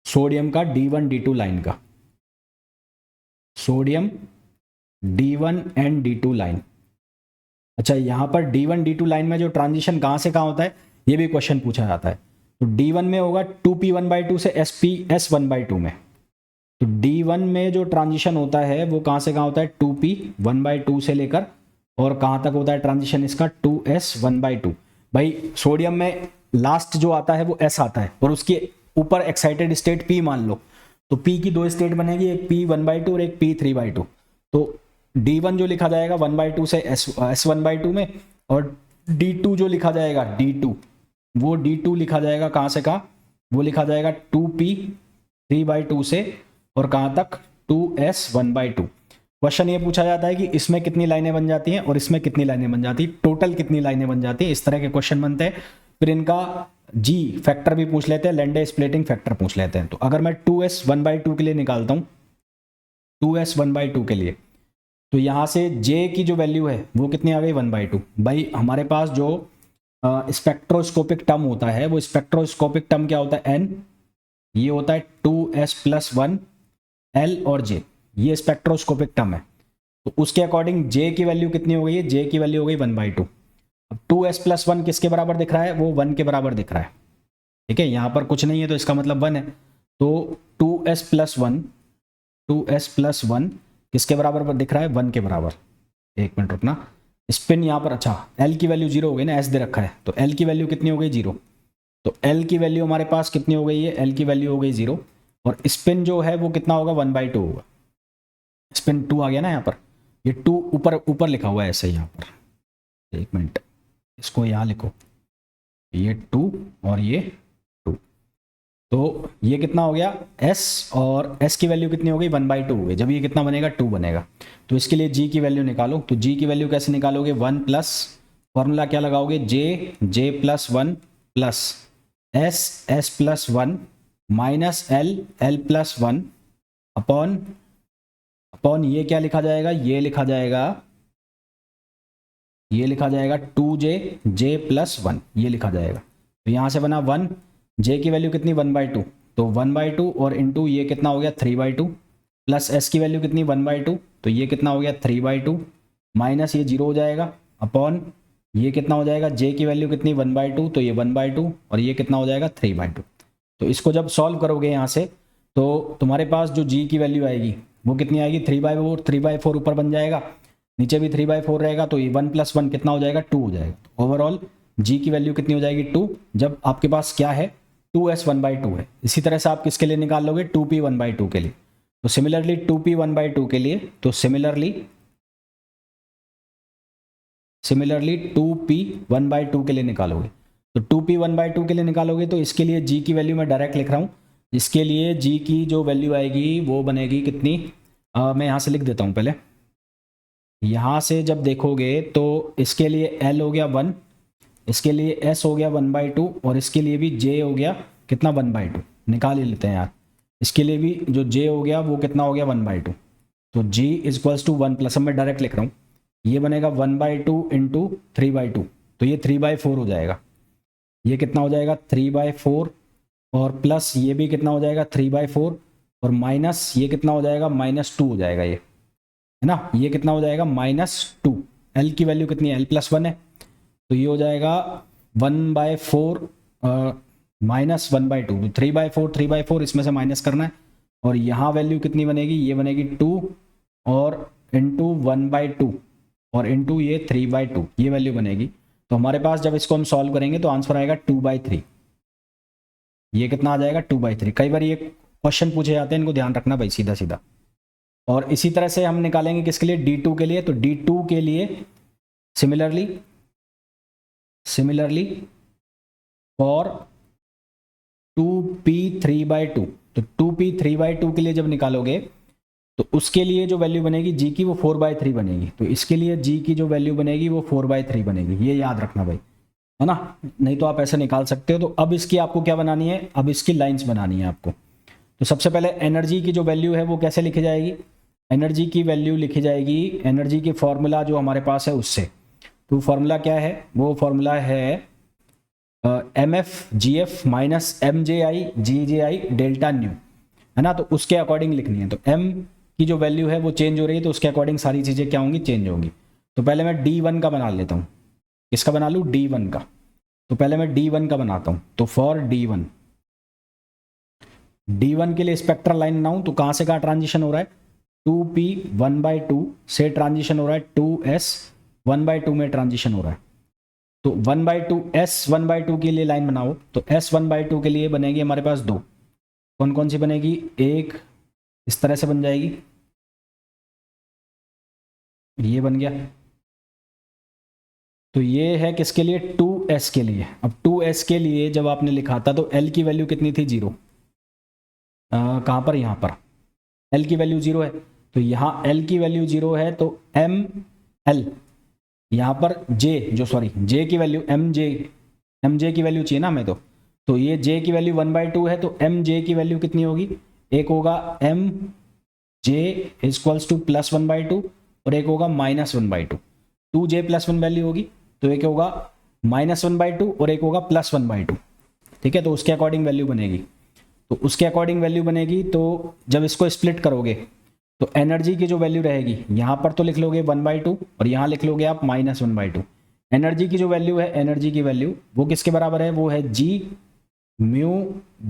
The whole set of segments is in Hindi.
सोडियम का D1 D2 लाइन का, sodium D1 and D2 line. अच्छा, यहाँ पर D1 D2 लाइन में जो ट्रांजिशन कहाँ से कहाँ होता है ये भी क्वेश्चन पूछा जाता है। तो D1 में होगा 2p1/2 से S1/2 में। तो D1 में जो ट्रांजिशन होता है वो कहाँ से कहाँ होता है 2p1/2 से लेकर और कहाँ तक होता है ट्रांजिशन इसका 2s1/2। भाई सोडियम में लास्ट जो आता है वो S आता है और उसके ऊपर एक्साइटेड स्टेट P मान लो, तो P की दो स्टेट बनेगी, एक P1/2 और एक P3/2। तो D1 जो लिखा जाएगा 1/2 से S1/2 में, और D2 जो लिखा जाएगा D2, वो D2 लिखा जाएगा कहाँ से कहाँ, वो लिखा जाएगा 2p3/2 से और कहाँ तक 2s1/2। क्वेश्चन ये पूछा जाता है कि इसमें कितनी लाइनें बन जाती हैं और इसमें कितनी लाइनें बन जाती हैं, टोटल कितनी लाइनें बन जाती हैं, इस तरह के क्वेश्चन बनते हैं। फिर इनका जी फैक्टर भी पूछ लेते हैं, लैंडे स्प्लिटिंग फैक्टर पूछ लेते हैं। तो अगर मैं 2s1/2 के लिए निकालता हूँ, 2s1/2 के लिए, तो यहाँ से j की जो वैल्यू है वो कितनी आ गई 1/2। भाई हमारे पास जो स्पेक्ट्रोस्कोपिक टर्म होता है वो स्पेक्ट्रोस्कोपिक टर्म क्या होता है n, ये होता है 2s+1 l और j, ये स्पेक्ट्रोस्कोपिक टर्म है। तो उसके अकॉर्डिंग j की वैल्यू कितनी हो गई है, j की वैल्यू हो गई 1/2। अब 2s+1 किसके बराबर दिख रहा है, वो 1 के बराबर दिख रहा है। ठीक है, यहाँ पर कुछ नहीं है तो इसका मतलब 1 है। तो 2s+1 किसके बराबर दिख रहा है, 1 के बराबर। एक मिनट रुकना, स्पिन यहाँ पर, अच्छा l की वैल्यू 0 हो गई ना, s दे रखा है, तो l की वैल्यू कितनी हो गई 0। तो l की वैल्यू हमारे पास कितनी हो गई है, l की वैल्यू हो गई 0, और स्पिन जो है वो कितना होगा 1/2 होगा। स्पिन 2 आ गया ना यहाँ पर, ये 2 ऊपर ऊपर लिखा हुआ है ऐसे यहाँ पर, एक मिनट इसको यहाँ लिखो, ये 2 और ये 2, तो ये कितना हो गया s, और s की वैल्यू कितनी हो गई 1/2 हो गई। जब ये कितना बनेगा 2 बनेगा। तो इसके लिए g की वैल्यू निकालो, तो g की वैल्यू कैसे निकालोगे, 1 प्लस फॉर्मूला क्या लगाओगे, j+1 plus s+1 minus l+1 upon ये क्या लिखा जाएगा, ये लिखा जाएगा 2j+1, ये लिखा जाएगा। तो यहाँ से बना 1, j की वैल्यू कितनी 1/2, तो 1/2 और इंटू ये कितना हो गया 3/2, प्लस s की वैल्यू कितनी 1/2, तो ये कितना हो गया 3/2, माइनस ये 0 हो जाएगा, अपॉन ये कितना हो जाएगा, j की वैल्यू कितनी 1/2, तो ये 1/2 और ये कितना हो जाएगा 3/2। तो इसको जब सॉल्व करोगे यहाँ से तो तुम्हारे पास जो g की वैल्यू आएगी वो कितनी आएगी 3/4, 3/4 ऊपर बन जाएगा, नीचे भी 3/4 रहेगा, तो ये 1 + 1 कितना हो जाएगा 2 हो जाएगा। तो ओवरऑल g की वैल्यू कितनी हो जाएगी 2, जब आपके पास क्या है 2s1/2 है। इसी तरह से आप किसके लिए निकाल लोगे 2p1/2 के लिए। तो सिमिलरली 2p1/2 के लिए, तो सिमिलरली 2p1/2 के लिए निकालोगे, तो 2p1/2 के लिए निकालोगे तो इसके लिए g की वैल्यू मैं डायरेक्ट लिख रहा हूँ। इसके लिए g की जो वैल्यू आएगी वो बनेगी कितनी, मैं यहाँ से लिख देता हूँ पहले। यहाँ से जब देखोगे तो इसके लिए l हो गया 1, इसके लिए s हो गया 1/2 और इसके लिए भी j हो गया कितना 1/2, निकाल ही लेते हैं यार। इसके लिए भी जो j हो गया वो कितना हो गया 1/2, तो g = 1 प्लस, अब मैं डायरेक्ट लिख रहा हूँ, ये बनेगा 1/2 इंटू 3/2, तो ये 3/4 हो जाएगा। ये कितना हो जाएगा 3/4 और प्लस ये भी कितना हो जाएगा 3/4 और माइनस ये कितना हो जाएगा -2 हो जाएगा, ये है ना, ये कितना हो जाएगा -2। l की वैल्यू कितनी है, l+1 है, तो ये हो जाएगा 1/4 -1/2, 3/4 इसमें से माइनस करना है, और यहाँ वैल्यू कितनी बनेगी, ये बनेगी 2 और इंटू 1/2 और इंटू ये 3/2, ये वैल्यू बनेगी। तो हमारे पास जब इसको हम सॉल्व करेंगे तो आंसर आएगा 2/3। ये कितना आ जाएगा 2/3। कई बार ये क्वेश्चन पूछे जाते हैं, इनको ध्यान रखना भाई सीधा सीधा। और इसी तरह से हम निकालेंगे किसके लिए D2 के लिए, तो D2 के लिए सिमिलरली फॉर 2p3/2, तो 2p3/2 के लिए जब निकालोगे तो उसके लिए जो वैल्यू बनेगी g की वो 4/3 बनेगी। तो इसके लिए g की जो वैल्यू बनेगी वो 4/3 बनेगी, ये याद रखना भाई, है ना, नहीं तो आप ऐसे निकाल सकते हो। तो अब इसकी आपको क्या बनानी है, अब इसकी लाइंस बनानी है आपको। तो सबसे पहले एनर्जी की जो वैल्यू है वो कैसे लिखी जाएगी, एनर्जी की वैल्यू लिखी जाएगी एनर्जी की फॉर्मूला जो हमारे पास है उससे। तो फॉर्मूला क्या है, वो फॉर्मूला है M F G F minus M J I G J I delta nu, है ना, तो उसके अकॉर्डिंग लिखनी है। तो एम की जो वैल्यू है वो चेंज हो रही है, तो उसके अकॉर्डिंग सारी चीज़ें क्या होंगी, चेंज होंगी। तो पहले मैं D1 का बना लेता हूँ। किसका बना लूँ, D1 का। तो पहले मैं D1 का बनाता हूँ। तो फॉर D1 के लिए स्पेक्ट्रल लाइन बनाऊँ तो कहाँ से कहाँ ट्रांजिशन हो रहा है, 2p 1/2 से ट्रांजिशन हो रहा है 2s 1/2 में ट्रांजिशन हो रहा है। तो 1/2 s 1/2 के लिए लाइन बनाओ, तो s 1/2 के लिए बनेगी हमारे पास दो। कौन कौन सी बनेगी, एक इस तरह से बन जाएगी, ये बन गया। तो ये है किसके लिए, 2s के लिए। अब 2s के लिए जब आपने लिखा था तो l की वैल्यू कितनी थी, 0। कहाँ पर, यहाँ पर l की वैल्यू 0 है, तो यहाँ l की वैल्यू 0 है, तो m l यहाँ पर j की वैल्यू m j की वैल्यू चाहिए ना हमें, तो ये j की वैल्यू 1/2 है, तो m j की वैल्यू कितनी होगी, एक होगा m j इक्वल्स टू +1/2 और एक होगा -1/2। 2j +1 वैल्यू होगी, तो एक होगा -1/2 और एक होगा +1/2। ठीक है, तो उसके अकॉर्डिंग वैल्यू बनेगी। तो उसके अकॉर्डिंग वैल्यू बनेगी, तो जब इसको स्प्लिट करोगे तो एनर्जी की जो वैल्यू रहेगी, यहाँ पर तो लिख लोगे 1/2 और यहाँ लिख लोगे आप -1/2। एनर्जी की जो वैल्यू है, एनर्जी की वैल्यू वो किसके बराबर है, वो है G म्यू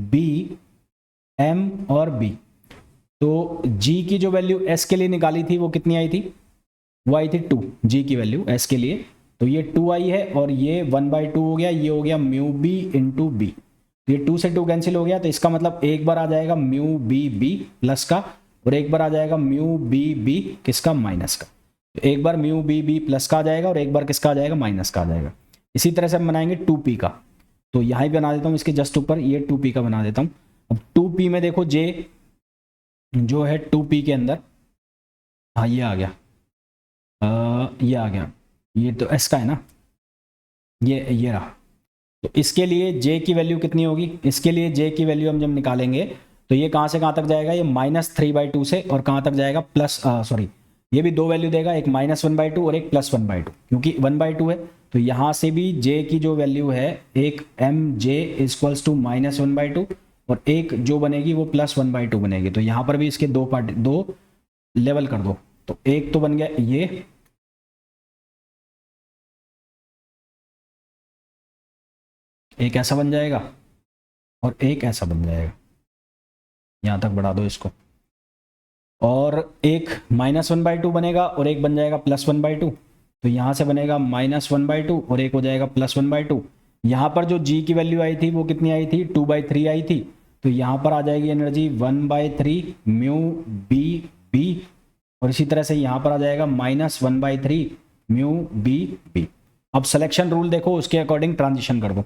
B M और B। तो G की जो वैल्यू S के लिए निकाली थी वो कितनी आई थी, वो आई थी 2, G की वैल्यू S के लिए, तो ये 2 आई है और ये 1/2 हो गया, ये हो गया म्यू B इंटू बी। ये 2 से 2 कैंसिल हो गया, तो इसका मतलब एक बार आ जाएगा म्यू B B प्लस का और एक बार आ जाएगा म्यू B B किसका, माइनस का। तो एक बार म्यू B B प्लस का आ जाएगा और एक बार किसका आ जाएगा, माइनस का आ जाएगा। इसी तरह से हम बनाएंगे 2p का, तो यहाँ ही बना देता हूँ इसके जस्ट ऊपर, ये 2p का बना देता हूँ। अब 2p में देखो J जो है 2p के अंदर, हाँ ये आ गया, ये आ गया, ये तो S का है ना, ये रहा। तो इसके लिए J की वैल्यू कितनी होगी, इसके लिए J की वैल्यू हम जब निकालेंगे तो ये कहाँ से कहाँ तक जाएगा, ये -3/2 से और कहाँ तक जाएगा, ये भी दो वैल्यू देगा, एक -1/2 और एक +1/2, क्योंकि 1/2 है। तो यहाँ से भी J की जो वैल्यू है, एक mj इक्वल्स टू -1/2 और एक जो बनेगी वो +1/2 बनेगी। तो यहाँ पर भी इसके दो लेवल कर दो, तो एक तो बन गया ये, एक ऐसा बन जाएगा और एक ऐसा बन जाएगा, यहाँ तक बढ़ा दो इसको, और एक -1/2 बनेगा और एक बन जाएगा +1/2। तो यहाँ से बनेगा -1/2 और एक हो जाएगा +1/2। यहाँ पर जो G की वैल्यू आई थी वो कितनी आई थी, 2/3 आई थी, तो यहाँ पर आ जाएगी एनर्जी 1/3 म्यू B B, और इसी तरह से यहाँ पर आ जाएगा -1/3 म्यू B B। अब सिलेक्शन रूल देखो, उसके अकॉर्डिंग ट्रांजिशन कर दो।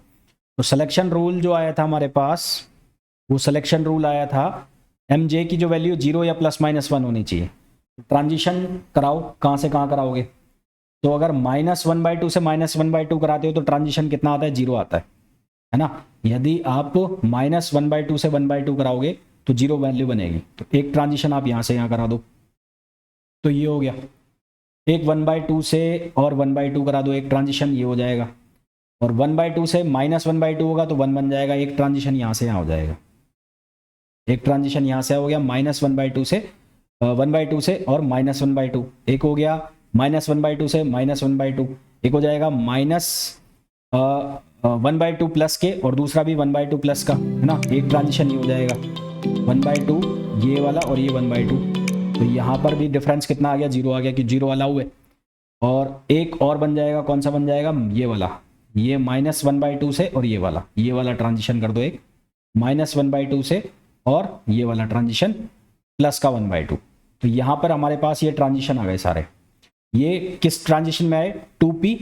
तो सिलेक्शन रूल जो आया था हमारे पास, वो सिलेक्शन रूल आया था mj की जो वैल्यू 0 या +-1 होनी चाहिए। ट्रांजिशन कराओ, कहाँ से कहाँ कराओगे, तो अगर -1/2 से -1/2 कराते हो तो ट्रांजिशन कितना आता है, 0 आता है ना। यदि आप -1/2 से 1/2 कराओगे तो 0 वैल्यू बनेगी। तो एक ट्रांजिशन आप यहाँ से यहाँ करा दो, तो ये हो गया। एक 1/2 से और 1/2 करा दो, एक ट्रांजिशन ये हो जाएगा, और 1/2 से -1/2 होगा तो 1 बन जाएगा, एक ट्रांजिशन यहाँ से यहाँ हो जाएगा, एक ट्रांजिशन यहाँ से हो गया -1/2 से 1/2 से और -1/2, एक हो गया -1/2 से -1/2, एक हो जाएगा -1/2 प्लस के और दूसरा भी 1/2 प्लस का, है ना। एक ट्रांजिशन ये हो जाएगा 1/2 ये वाला और ये 1/2, तो यहाँ पर भी डिफरेंस कितना आ गया, 0 आ गया, कि 0 अलाउ है। और एक और बन जाएगा, कौन सा बन जाएगा, ये वाला, ये -1/2 से और ये वाला ट्रांजिशन कर दो, एक -1/2 से और ये वाला ट्रांजिशन प्लस का 1/2। तो यहाँ पर हमारे पास ये ट्रांजिशन आ गए सारे। ये किस ट्रांजिशन में आए, 2p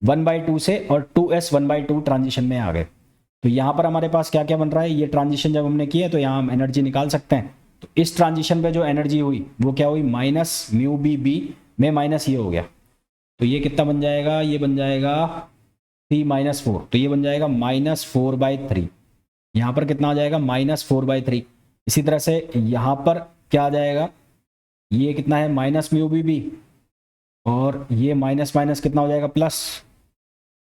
1/2 से और 2s 1/2 ट्रांजिशन में आ गए। तो यहाँ पर हमारे पास क्या क्या बन रहा है, ये ट्रांजिशन जब हमने किया तो यहाँ हम एनर्जी निकाल सकते हैं। तो इस ट्रांजिशन पे जो एनर्जी हुई वो क्या हुई, -μ_b में माइनस ये हो गया, तो ये कितना बन जाएगा, ये बन जाएगा 3-4, तो ये बन जाएगा -4/3। यहाँ पर कितना आ जाएगा, -4/3। इसी तरह से यहाँ पर क्या आ जाएगा, ये कितना है -μ_b और ये माइनस माइनस कितना हो जाएगा, प्लस,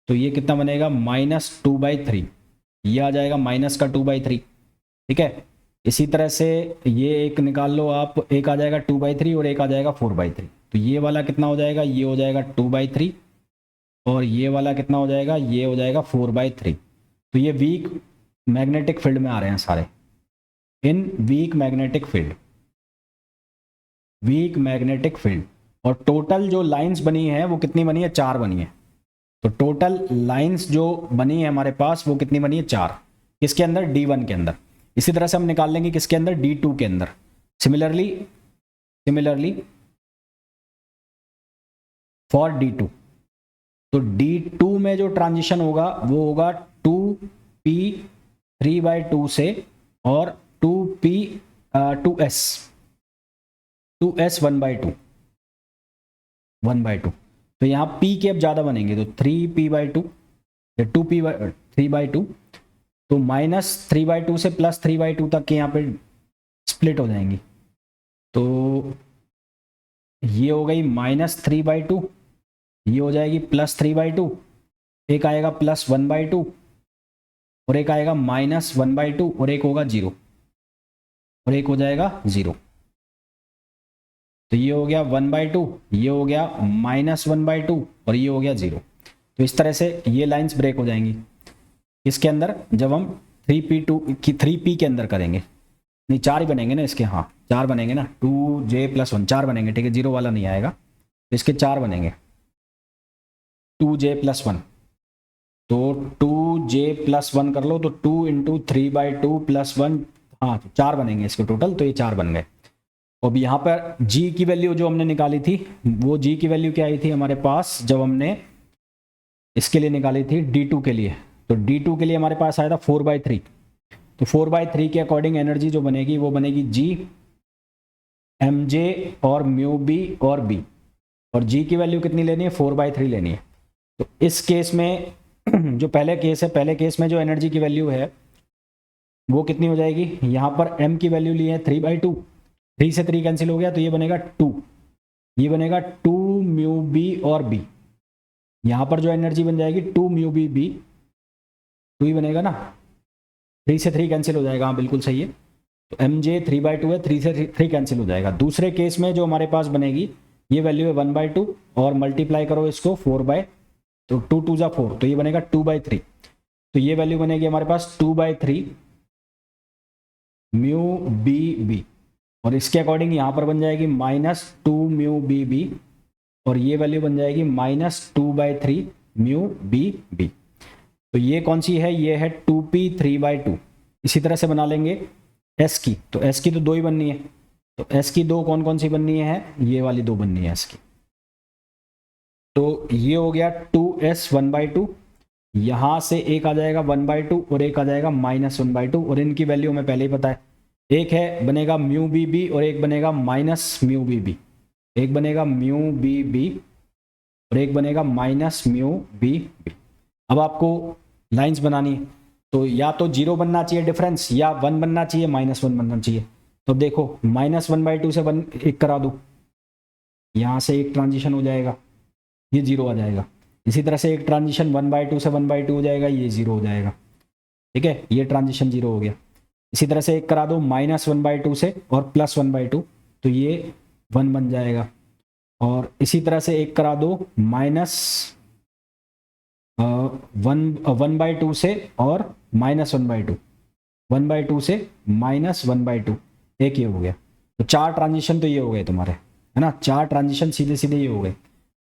तो ये कितना बनेगा -2/3, ये आ जाएगा माइनस का 2/3, ठीक है। इसी तरह से ये एक निकाल लो आप, एक आ जाएगा 2/3 और एक आ जाएगा 4/3, तो ये वाला कितना हो जाएगा, ये हो जाएगा 2/3 और ये वाला कितना हो जाएगा, ये हो जाएगा 4/3। तो ये वीक मैग्नेटिक फील्ड में आ रहे हैं सारे, in weak magnetic field, weak magnetic field. और टोटल जो लाइंस बनी है वो कितनी बनी है, 4 बनी है। तो टोटल लाइंस जो बनी है हमारे पास वो कितनी बनी है, 4। किसके अंदर, D1 के अंदर। इसी तरह से हम निकाल लेंगे किसके अंदर, D2 के अंदर। सिमिलरली फॉर D2, तो D2 में जो ट्रांजिशन होगा वो होगा 2p 3/2 से और 2s 1/2। तो यहाँ p के अब ज़्यादा बनेंगे, तो 3p/2 या 2p/3/2, तो -3/2 से +3/2 तक के यहाँ पे स्प्लिट हो जाएंगी। तो ये हो गई -3/2, ये हो जाएगी +3/2, एक आएगा +1/2 और एक आएगा -1/2 और एक होगा 0 और एक हो जाएगा 0। तो ये हो गया 1/2, ये हो गया -1/2 और ये हो गया 0। तो इस तरह से ये लाइंस ब्रेक हो जाएंगी इसके अंदर, जब हम 3p के अंदर करेंगे। नहीं 4 ही बनेंगे ना इसके, हाँ 4 बनेंगे ना, 2j+1 4 बनेंगे, ठीक है, 0 वाला नहीं आएगा। तो इसके 4 बनेंगे, 2j+1, तो 2j+1 कर लो, तो 2 × 3/2 + 1, हाँ 4 बनेंगे इसके टोटल। तो ये 4 बन गए। अब यहाँ पर g की वैल्यू जो हमने निकाली थी, वो g की वैल्यू क्या आई थी हमारे पास, जब हमने इसके लिए निकाली थी D2 के लिए, तो D2 के लिए हमारे पास आया था 4/3। तो 4/3 के अकॉर्डिंग एनर्जी जो बनेगी वो बनेगी g mj और μb और b, और g की वैल्यू कितनी लेनी है, 4/3 लेनी है। तो इस केस में जो पहले केस है, पहले केस में जो एनर्जी की वैल्यू है वो कितनी हो जाएगी, यहाँ पर m की वैल्यू ली है 3/2, 3 से 3 कैंसिल हो गया, तो ये बनेगा 2, ये बनेगा 2 μb और b। यहाँ पर जो एनर्जी बन जाएगी 2 μb b, 2 ही बनेगा ना, 3 से 3 कैंसिल हो जाएगा, हाँ बिल्कुल सही है। तो mj 3/2 है, 3 से 3 कैंसिल हो जाएगा। दूसरे केस में जो हमारे पास बनेगी ये वैल्यू है 1/2 और मल्टीप्लाई करो इसको 4 तो 2 2 जा 4, तो ये बनेगा 2/3। तो ये वैल्यू बनेगी हमारे पास 2/3 μb, और इसके अकॉर्डिंग यहाँ पर बन जाएगी -2 μb और ये वैल्यू बन जाएगी -2/3 μb। तो ये कौन सी है, ये है 2p 3/2। इसी तरह से बना लेंगे s की, तो s की तो 2 ही बननी है, तो s की 2 कौन कौन सी बननी है, ये वाली 2 बननी है s की। तो ये हो गया 2s 1/2, यहाँ से एक आ जाएगा 1/2 और एक आ जाएगा -1/2, और इनकी वैल्यू हमें पहले ही पता है, एक है बनेगा μbb और एक बनेगा -μbb, एक बनेगा μbb और एक बनेगा -μbb। अब आपको लाइंस बनानी है, तो या तो 0 बनना चाहिए डिफरेंस, या 1 बनना चाहिए, -1 बनना चाहिए। तो देखो -1/2 से 1 करा दो, यहाँ से एक ट्रांजिशन हो जाएगा, ये 0 आ जाएगा। इसी तरह से एक ट्रांजिशन 1/2 से 1/2 हो जाएगा, ये 0 हो जाएगा, ठीक है, ये ट्रांजिशन 0 हो गया। इसी तरह से एक करा दो -1/2 से और +1/2, तो ये 1 बन जाएगा। और इसी तरह से एक करा दो -1/2 से और -1/2, 1/2 से -1/2, एक ये हो गया। तो 4 ट्रांजिशन तो ये हो गए तुम्हारे, है ना, 4 ट्रांजिशन सीधे सीधे ये हो गए।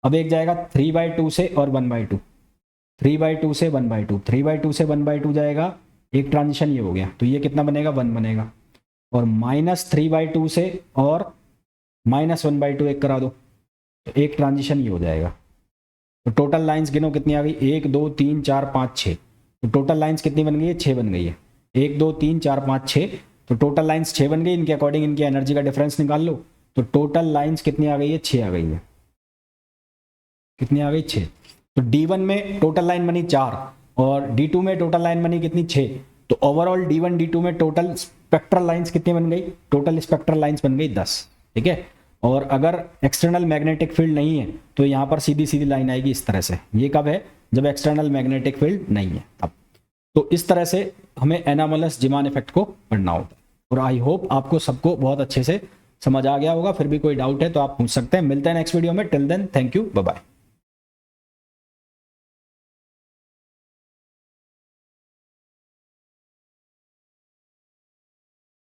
अब एक जाएगा 3/2 से और 1/2, 3/2 से 1/2, 3/2 से 1/2 जाएगा, एक ट्रांजिशन ये हो गया, तो ये कितना बनेगा, 1 बनेगा। और -3/2 से और -1/2 एक करा दो, तो एक ट्रांजिशन ये हो जाएगा। तो टोटल लाइंस गिनो कितनी आ गई, 1 2 3 4 5 6। तो टोटल लाइंस कितनी बन गई है, 6 बन गई है, 1 2 3 4 5 6। तो टोटल लाइंस 6 बन गई, इनके अकॉर्डिंग इनकी एनर्जी का डिफरेंस निकाल लो। तो टोटल लाइंस कितनी आ गई है, 6 आ गई है, कितनी आ गई, 6। तो D1 में टोटल लाइन बनी 4 और D2 में टोटल लाइन बनी कितनी, 6। तो ओवरऑल D1 D2 में टोटल स्पेक्ट्रल लाइंस कितनी बन गई, टोटल स्पेक्ट्रल लाइंस बन गई 10, ठीक है। और अगर एक्सटर्नल मैग्नेटिक फील्ड नहीं है तो यहाँ पर सीधी सीधी लाइन आएगी इस तरह से। ये कब है, जब एक्सटर्नल मैग्नेटिक फील्ड नहीं है तब। तो इस तरह से हमें एनोमलस जीमान इफेक्ट को पढ़ना होता है। और आई होप आपको सबको बहुत अच्छे से समझ आ गया होगा। फिर भी कोई डाउट है तो आप पूछ सकते हैं। मिलते हैं नेक्स्ट वीडियो में। Till then thank you, bye bye.